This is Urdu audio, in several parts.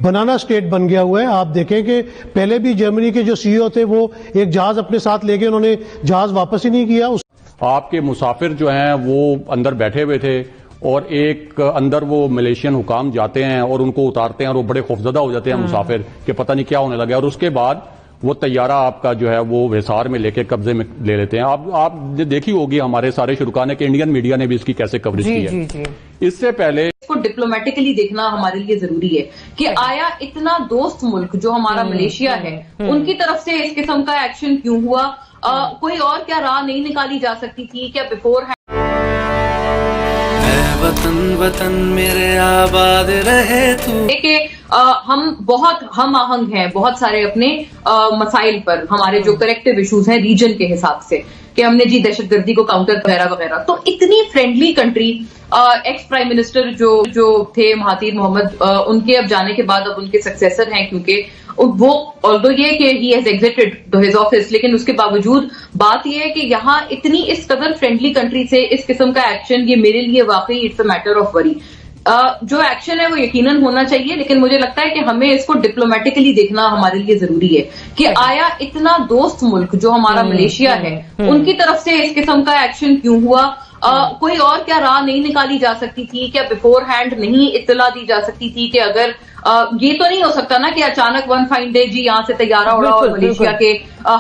بنانا اسٹیٹ بن گیا ہوا ہے. آپ دیکھیں کہ پہلے بھی جرمنی کے جو سی ای او تھے وہ ایک جہاز اپنے ساتھ لے کے انہوں نے جہاز واپس ہی نہیں کیا. آپ کے مسافر جو ہیں وہ اندر بیٹھے ہوئے تھے اور ایک اندر وہ ملیشین حکام جاتے ہیں اور ان کو اتارتے ہیں اور وہ بڑے خوفزدہ ہو جاتے ہیں مسافر کہ پتہ نہیں کیا ہونے لگا, اور اس کے بعد وہ طیارہ آپ کا جو ہے وہ حصار میں لے کے قبضے میں لے لیتے ہیں. آپ نے دیکھی ہوگی ہمارے سارے شرکاء نے کہ انڈین میڈیا نے بھی اس کی کیسے کوریج کی ہے. اس سے پہلے اس کو ڈپلومیٹکلی دیکھنا ہمارے لیے ضروری ہے کہ آیا اتنا دوست ملک جو ہمارا ملیشیا ہے ان کی طرف سے اس قسم کا ایکشن کیوں ہوا؟ کوئی اور کیا راہ نہیں نکالی جا سکتی تھی؟ کیا بیفور وطن وطن میرے آباد رہے تو کہ ہم بہت ہم آہنگ ہیں بہت سارے اپنے مسائل پر, ہمارے جو کریکٹیو ایشوز ہیں ریجن کے حساب سے, کہ ہم نے جی دہشت گردی کو کاؤنٹر وغیرہ وغیرہ. تو اتنی friendly country, ex prime minister جو تھے مہاتیر محمد, ان کے اب جانے کے بعد اب ان کے سکسیسر ہیں, کیونکہ وہ although یہ کہ he has exited his office, لیکن اس کے باوجود بات یہ ہے کہ یہاں اتنی اس قدر فرینڈلی کنٹری سے اس قسم کا ایکشن, یہ میرے لیے واقعی اٹس اے میٹر آف وری. جو ایکشن ہے وہ یقیناً ہونا چاہیے, لیکن مجھے لگتا ہے کہ ہمیں اس کو ڈپلومیٹکلی دیکھنا ہمارے لیے ضروری ہے کہ آیا اتنا دوست ملک جو ہمارا ملیشیا ہے ان کی طرف سے اس قسم کا ایکشن کیوں ہوا؟ کوئی اور کیا راہ نہیں نکالی جا سکتی تھی؟ کیا بیفور ہینڈ نہیں اطلاع دی جا سکتی تھی کہ اگر یہ تو نہیں ہو سکتا نا کہ اچانک ون فائن ڈے جی یہاں سے طیارہ اڑا اور ملیشیا کے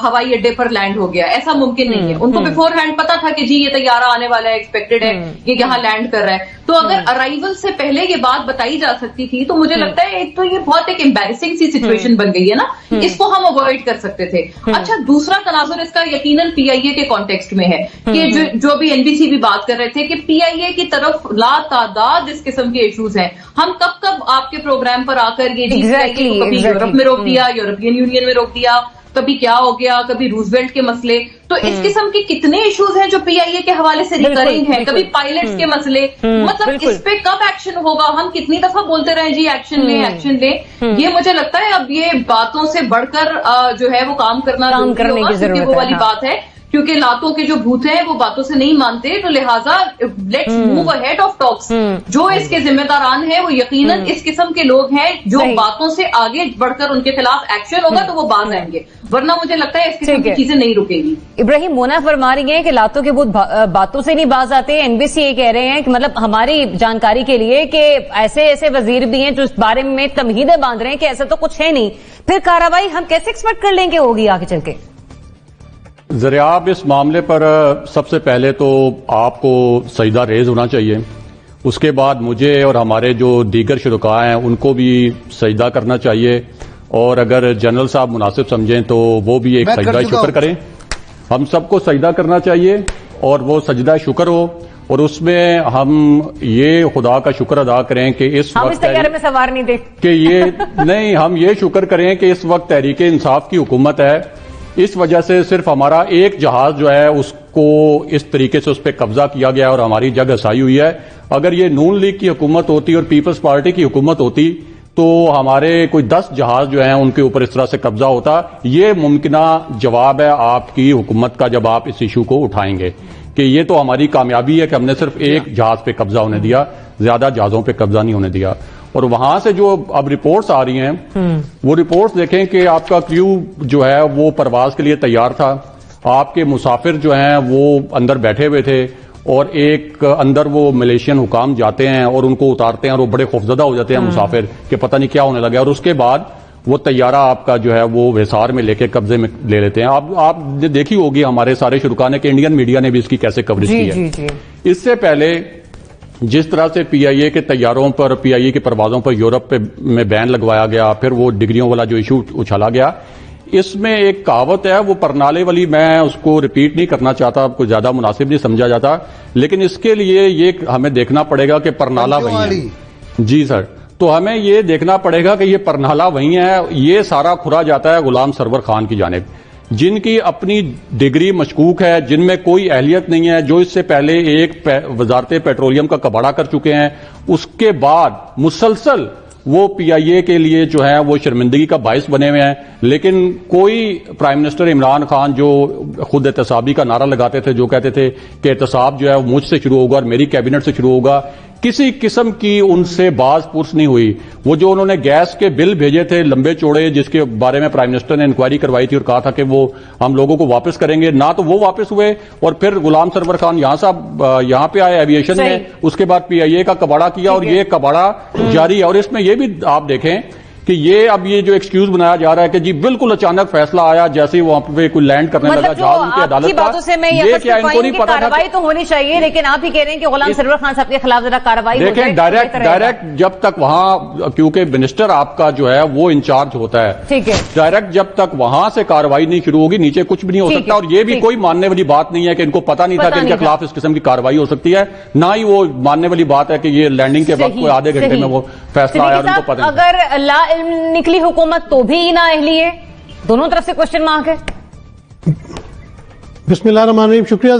ہوائی اڈے پر لینڈ ہو گیا؟ ایسا ممکن نہیں ہے. ان کو بیفور ہینڈ پتا تھا کہ جی یہ طیارہ آنے والا ہے, ایکسپیکٹڈ ہے یہ یہاں لینڈ کر رہا ہے. تو اگر ارائیول سے پہلے یہ بات بتائی جا سکتی تھی تو مجھے لگتا ہے ایک تو یہ بہت ایک امبیرسنگ سی سچویشن بن گئی ہے نا, اس کو ہم اوائڈ کر سکتے تھے. اچھا, دوسرا تناظر اس کا یقیناً پی آئی اے کے کانٹیکسٹ میں ہے کہ جو بھی این بی سی بھی بات کر رہے تھے کہ پی آئی اے کی طرف لا تعداد اس قسم کے ایشوز ہیں. ہم کب آپ کے پروگرام پر آ کر یہ کبھی یورپ میں روک دیا, یورپین یونین میں روک دیا, کبھی کیا ہو گیا, کبھی روزویلٹ کے مسئلے. تو اس قسم کے کتنے ایشوز ہیں جو پی آئی اے کے حوالے سے ریکرنگ ہیں, کبھی پائلٹس کے مسئلے. مطلب اس پہ کب ایکشن ہوگا؟ ہم کتنی دفعہ بولتے رہے جی ایکشن لیں ایکشن لیں. یہ مجھے لگتا ہے اب یہ باتوں سے بڑھ کر جو ہے وہ کام کرنا ضروری ہوگا, کیونکہ وہ والی بات ہے کیونکہ لاتوں کے جو بھوت ہیں وہ باتوں سے نہیں مانتے. تو لہٰذا لیٹس موو اہیڈ آف ٹاکس. جو اس کے ذمہ داران ہیں وہ یقیناً اس قسم کے لوگ ہیں جو باتوں سے آگے بڑھ کر ان کے خلاف ایکشن ہوگا تو وہ باز آئیں گے, ورنہ مجھے لگتا ہے اس قسم کی چیزیں نہیں رکیں گی. ابراہیم, مونا فرما رہی ہیں کہ لاتوں کے بھوت باتوں سے نہیں باز آتے. این بی سی یہ کہہ رہے ہیں کہ مطلب ہماری جانکاری کے لیے کہ ایسے ایسے وزیر بھی ہیں جو اس بارے میں تمہیدیں باندھ رہے ہیں کہ ایسا تو کچھ ہے نہیں. پھر کارروائی ہم کیسے ایکسپیکٹ کر لیں کہ ہوگی آگے چل کے؟ ذریعہ اس معاملے پر سب سے پہلے تو آپ کو سجدہ ریز ہونا چاہیے. اس کے بعد مجھے اور ہمارے جو دیگر شرکاء ہیں ان کو بھی سجدہ کرنا چاہیے, اور اگر جنرل صاحب مناسب سمجھیں تو وہ بھی ایک سجدہ شکر کریں. ہم سب کو سجدہ کرنا چاہیے اور وہ سجدہ شکر ہو, اور اس میں ہم یہ خدا کا شکر ادا کریں کہ اس وقت ہم اس طیارے میں سوار نہیں تھے کہ یہ نہیں, ہم یہ شکر کریں کہ اس وقت تحریک انصاف کی حکومت ہے. اس وجہ سے صرف ہمارا ایک جہاز جو ہے اس کو اس طریقے سے اس پہ قبضہ کیا گیا اور ہماری جگ ہسائی ہوئی ہے. اگر یہ نون لیگ کی حکومت ہوتی اور پیپلز پارٹی کی حکومت ہوتی تو ہمارے کوئی 10 جہاز جو ہیں ان کے اوپر اس طرح سے قبضہ ہوتا. یہ ممکنہ جواب ہے آپ کی حکومت کا جب آپ اس ایشو کو اٹھائیں گے کہ یہ تو ہماری کامیابی ہے کہ ہم نے صرف ایک جہاز پہ قبضہ ہونے دیا, زیادہ جہازوں پہ قبضہ نہیں ہونے دیا. اور وہاں سے جو اب رپورٹس آ رہی ہیں وہ رپورٹس دیکھیں کہ آپ کا کریو جو ہے وہ پرواز کے لیے تیار تھا, آپ کے مسافر جو ہیں وہ اندر بیٹھے ہوئے تھے, اور ایک اندر وہ ملیشین حکام جاتے ہیں اور ان کو اتارتے ہیں اور وہ بڑے خوفزدہ ہو جاتے ہیں مسافر کہ پتہ نہیں کیا ہونے لگا, اور اس کے بعد وہ طیارہ آپ کا جو ہے وہ حصار میں لے کے قبضے میں لے لیتے ہیں. آپ نے دیکھی ہوگی ہمارے سارے شرکاء نے کہ انڈین میڈیا نے بھی اس کی کیسے کوریج کی ہے. اس سے پہلے جس طرح سے پی آئی اے کے طیاروں پر, پی آئی اے کی پروازوں پر یورپ میں بین لگوایا گیا, پھر وہ ڈگریوں والا جو ایشو اچھالا گیا, اس میں ایک کہاوت ہے وہ پرنالے والی, میں اس کو ریپیٹ نہیں کرنا چاہتا, کوئی زیادہ مناسب نہیں سمجھا جاتا, لیکن اس کے لیے یہ ہمیں دیکھنا پڑے گا کہ پرنالہ وہی ہے. جی سر, تو ہمیں یہ دیکھنا پڑے گا کہ یہ پرنالہ وہی ہے. یہ سارا کھرا جاتا ہے غلام سرور خان کی جانب, جن کی اپنی ڈگری مشکوک ہے, جن میں کوئی اہلیت نہیں ہے, جو اس سے پہلے ایک وزارت پیٹرولیم کا کباڑہ کر چکے ہیں. اس کے بعد مسلسل وہ پی آئی اے کے لیے جو ہے وہ شرمندگی کا باعث بنے ہوئے ہیں. لیکن کوئی پرائم منسٹر عمران خان جو خود احتسابی کا نعرہ لگاتے تھے, جو کہتے تھے کہ احتساب جو ہے وہ مجھ سے شروع ہوگا اور میری کیبنٹ سے شروع ہوگا, کسی قسم کی ان سے باز پرس نہیں ہوئی. وہ جو انہوں نے گیس کے بل بھیجے تھے لمبے چوڑے، جس کے بارے میں پرائم منسٹر نے انکوائری کروائی تھی اور کہا تھا کہ وہ ہم لوگوں کو واپس کریں گے، نہ تو وہ واپس ہوئے، اور پھر غلام سرور خان یہاں پہ آئے ایویشن میں، اس کے بعد پی آئی اے کا کباڑا کیا، اور یہ کباڑا جاری ہے. اور اس میں یہ بھی آپ دیکھیں کہ اب یہ جو ایکسکیوز بنایا جا رہا ہے کہ جی بالکل اچانک فیصلہ آیا جیسے ہی وہاں پہ کوئی لینڈ کرنے لگا جہاز ان کی عدالت کا، یہ کیا ان کو نہیں پتا تھا؟ کارروائی تو ہونی چاہیے، لیکن آپ ہی کہہ رہے ہیں کہ غلام سرور خان صاحب کے خلاف ذرا کارروائی ہو جائے. دیکھیں ڈائریکٹ جب تک وہاں، کیونکہ منسٹر آپ کا جو ہے وہ انچارج ہوتا ہے، ٹھیک ہے، ڈائریکٹ جب تک وہاں سے کارروائی نہیں شروع ہوگی نیچے کچھ بھی نہیں ہو سکتا. اور یہ بھی کوئی ماننے والی بات نہیں ہے کہ ان کو پتا نہیں تھا کہ ان کے خلاف اس قسم کی کارروائی ہو سکتی ہے، نہ ہی وہ ماننے والی بات ہے کہ یہ لینڈنگ کے وقت کوئی آدھے گھنٹے میں وہ فیصلہ آیا اور ان کو پتا نہیں. اگر لا علم نکلی حکومت تو بھی نا اہلی ہے، دونوں طرف سے کوشچن مارک ہے. بسم اللہ الرحمن الرحیم. شکریہ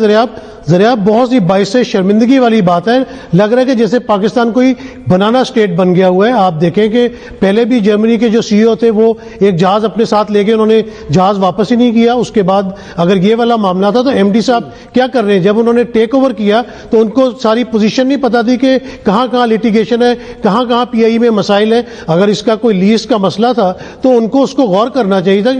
زریاب، بہت ہی باعث شرمندگی والی بات ہے. لگ رہا ہے کہ جیسے پاکستان کوئی بنانا سٹیٹ بن گیا ہوا ہے. آپ دیکھیں کہ پہلے بھی جرمنی کے جو سی او تھے وہ ایک جہاز اپنے ساتھ لے گئے، انہوں نے جہاز واپس ہی نہیں کیا. اس کے بعد اگر یہ والا معاملہ تھا تو ایم ڈی صاحب کیا کر رہے ہیں؟ جب انہوں نے ٹیک اوور کیا تو ان کو ساری پوزیشن نہیں پتا تھی کہ کہاں کہاں لیٹیگیشن ہے، کہاں کہاں پی آئی میں مسائل ہیں. اگر اس کا کوئی لیز کا مسئلہ تھا تو ان کو اس کو غور کرنا چاہیے تھا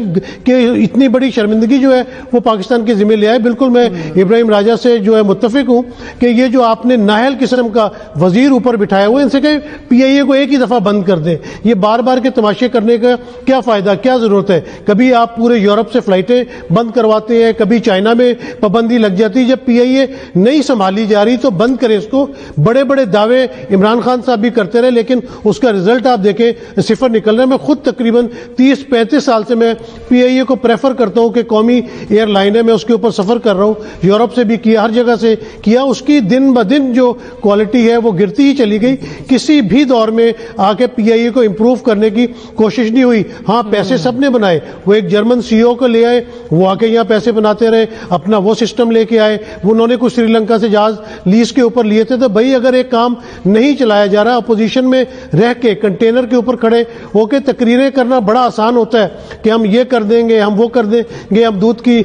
کہ اتنی بڑی شرمندگی جو ہے وہ پاکستان کے ذمہ لے آئے. بالکل میں ابراہیم راجہ سے جو ہے متفق ہوں کہ یہ جو آپ نے نااہل قسم کا وزیر اوپر بٹھایا ہوئے، ان سے کہ پی آئی اے کو ایک ہی دفعہ بند کر دیں. یہ بار بار کے تماشے کرنے کا کیا فائدہ، کیا ضرورت ہے؟ کبھی آپ پورے یورپ سے فلائٹیں بند کرواتے ہیں، کبھی چائنا میں پابندی لگ جاتی ہے. جب پی آئی اے نہیں سنبھالی جا رہی تو بند کریں اس کو. بڑے بڑے دعوے عمران خان صاحب بھی کرتے رہے، لیکن اس کا رزلٹ آپ دیکھیں صفر نکل رہا ہے. میں خود تقریباً 30-35 سال سے میں پی آئی اے کو پریفر کرتا ہوں کہ قومی ایئر لائن ہے، میں اس کے اوپر سفر کر رہا ہوں، یورپ سے بھی کیا، ہر جگہ سے کیا. اس کی دن بدن جو کوالٹی ہے وہ گرتی ہی چلی گئی. کسی بھی دور میں آ کے پی آئی اے کو امپروو کرنے کی کوشش نہیں ہوئی. ہاں پیسے سب نے بنائے، وہ ایک جرمن سی او کو لے آئے، وہ آ کے یہاں پیسے بناتے رہے، اپنا وہ سسٹم لے کے آئے. انہوں نے کچھ سری لنکا سے جہاز لیز کے اوپر لیے تھے. تو بھائی اگر ایک کام نہیں چلایا جا رہا، اپوزیشن میں رہ کے کنٹینر کے اوپر کھڑے ہو کے تقریریں کرنا بڑا آسان ہوتا ہے کہ ہم یہ کر دیں گے، ہم وہ کر دیں گے، ہم دودھ کی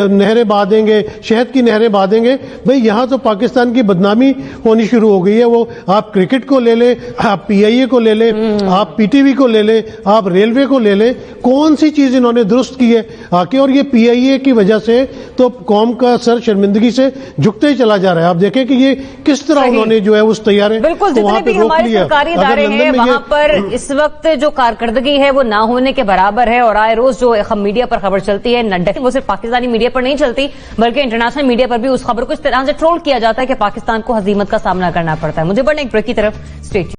نہریں بہا دیں گے، شہد کی نہریں بہا دیں گے. بھائی یہاں تو پاکستان کی بدنامی ہونی شروع ہو گئی ہے. وہ آپ کرکٹ کو لے لیں، آپ پی آئی اے کو لے لیں، آپ پی ٹی وی کو لے لیں، آپ ریلوے کو لے لیں، کون سی چیز انہوں نے درست کی ہے آ کے؟ اور یہ پی آئی اے کی وجہ سے تو قوم کا سر شرمندگی سے جھکتے ہی چلا جا رہا ہے. آپ دیکھیں کہ یہ کس طرح انہوں نے جو ہے اس طیارے بالکل جتنے بھی ہمارے سرکاری ادارے ہیں وہاں پر اس وقت جو کارکردگی ہے وہ نہ ہونے کے برابر ہے. اور آئے روز جو میڈیا پر خبر چلتی ہے، وہ صرف پاکستانی میڈیا پر نہیں چلتی بلکہ انٹرنیشنل میڈیا پر بھی اس خبر کو اس طرح سے ٹرول کیا جاتا ہے کہ پاکستان کو ہزیمت کا سامنا کرنا پڑتا ہے. مجھے بڑھنے ایک بریک کی طرف اسٹے